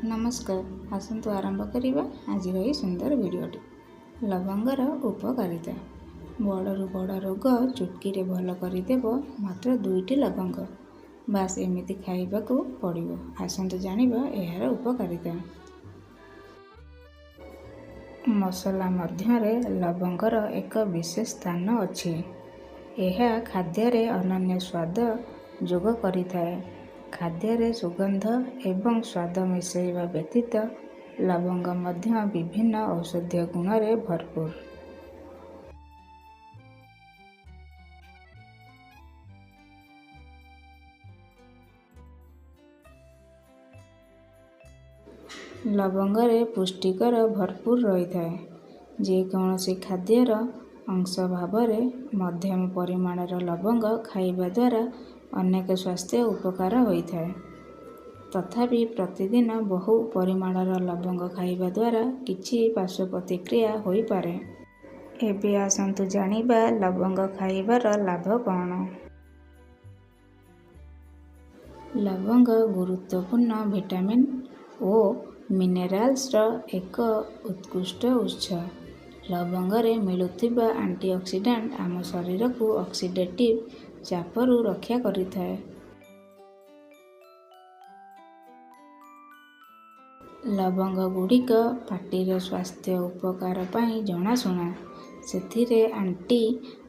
नमस्कार, आसतु आरंभ करिबा आजिर एही सुंदर भिडियोटी। लवंगर उपकारिता। बड़रू बड़ रोग चुटकीरे भल करिदेब मात्र 2टी लवंग। बास एमिति खाइबाकू पड़िबो। आसतु जानिबा एहार उपकारिता। मसला मध्यरे लवंगर एक विशेष स्थान अछि। एहा खाद्ୟରେ अनन्य स्वाद जोग करिथाए। खाद्ୟରେ सुगंध एवं स्वाद मिसाइबा व्यतीत लवंग मध्य विभिन्न औषधीय गुणरे भरपूर। लवंगरे पुष्टिकर भरपूर रही थाए। जेकोसी खाद्यर अंश भावरे मध्यम परिमाणर लवंग खाइबा द्वारा अनेक स्वास्थ्य उपकार होइथाए। तथापि प्रतिदिन बहु परिमाणर लवंग खाइबा द्वारा किछि पार्श्व प्रतिक्रिया होई पारे। एबे आसंतु जानिबा लवंग खाइबार लाभ कौन। लवंग गुरुत्वपूर्ण विटामिन और मिनेराल्सर एक उत्कृष्ट उत्स। लवंगरे मिलुथिबा एंटीऑक्सीडेंट आम शरीर को ऑक्सीडेटिव चापरू रक्षा करिथाए। लवंग गुड़िक पाटीर स्वास्थ्य उपकार पाई जनाशुना। सेथिरे एंटी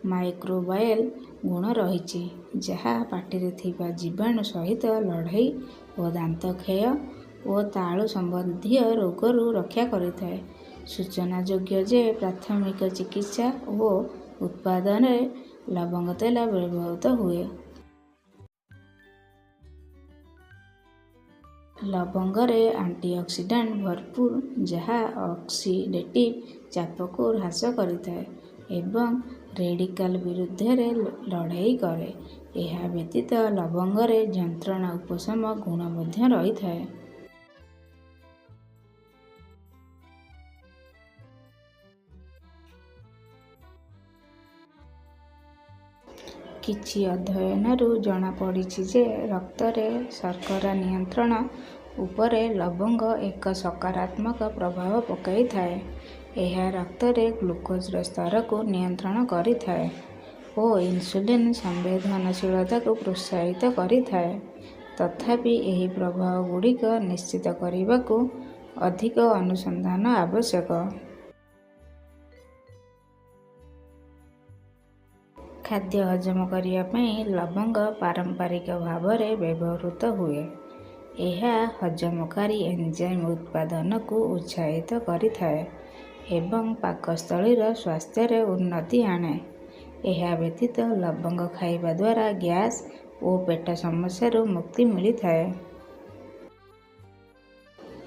माइक्रोबायल गुण रहिछि, जहा पाटीरे थिबा जीवाणु सहित लड़ाई और दांत क्षय और तालु संबंधी रोगरू रक्षा करिथाए। सूचनायोग्य जे प्राथमिक चिकित्सा और उत्पादन लवंग तेल व्यवहृत हुए। लवंगरे एंटीऑक्सीडेंट भरपूर, जहा ऑक्सीडेटिव चाप को ह्रास करिथाए एवं रेडिकल विरुद्धरे लड़ाई करे। एहा व्यतीत लवंगरे यंत्रणा उपशम गुण मध्य रही थाए। किछि अध्ययनरू जना पड़िछि जे रक्तरे शर्करा नियंत्रण उपरे लवंग एक सकारात्मक प्रभाव पकाई थाए। एहा रक्तरे ग्लूकोजर स्तर को नियंत्रण करिथाए और इंसुलिन संवेदनशीलता को प्रोत्साहित करिथाए। तथापि एही प्रभाव गुड़िक निश्चित करिबाकू अधिक अनुसंधान आवश्यक। खाद्य हजम करिया पई लवंग पारंपरिक भावरे व्यवहृत हुए। एहा हजमकारी एंजाइम उत्पादन को उत्साहित करिथाए एवं पाकस्थलीर स्वास्थ्य उन्नति आणे। एहा व्यतीत लवंग खाइबा द्वारा गैस और पेट समस्या मुक्ति मिलिथाए।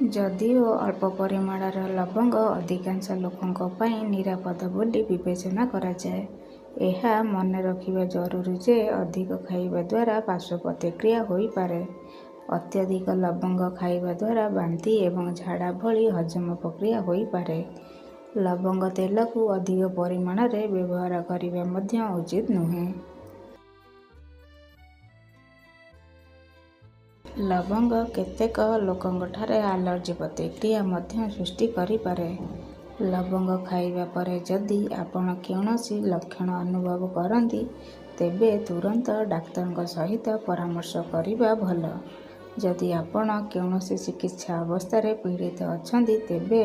जदिओ अल्प परिमाणर लवंग अधिकांश लोकंक पई निरापद बोली विवेचना कराଯାଏ। एहा मन रखिबा जरूरी जे अधिक खाइबा द्वारा पार्श्व प्रतिक्रिया होई पारे। अत्यधिक लवंग खाइबा द्वारा बांती एवं झाड़ा भली हजम प्रक्रिया होई पारे। लवंग तेल को अधिक परिमाणरे व्यवहार करिबा मध्य उचित नुहे। लवंग केतेक लोकंठारे एलर्जी प्रतिक्रिया मध्य सृष्टि करि पारे। लवंग खाइबा परे जदि आपण कौनसी लक्षण अनुभव करती तेबे तुरंत डाक्तर सहित परामर्श करिबा भल। जदि आपण कौनसी चिकित्सा अवस्था पीड़ित अछंती तेबे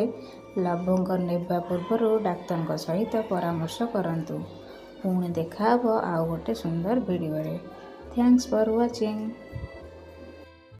लवंग नेबा पूर्व डाक्तर सहित परामर्श करंतु। पुणी देखा आउ गोटे सुंदर वीडियो रे। Thanks for watching.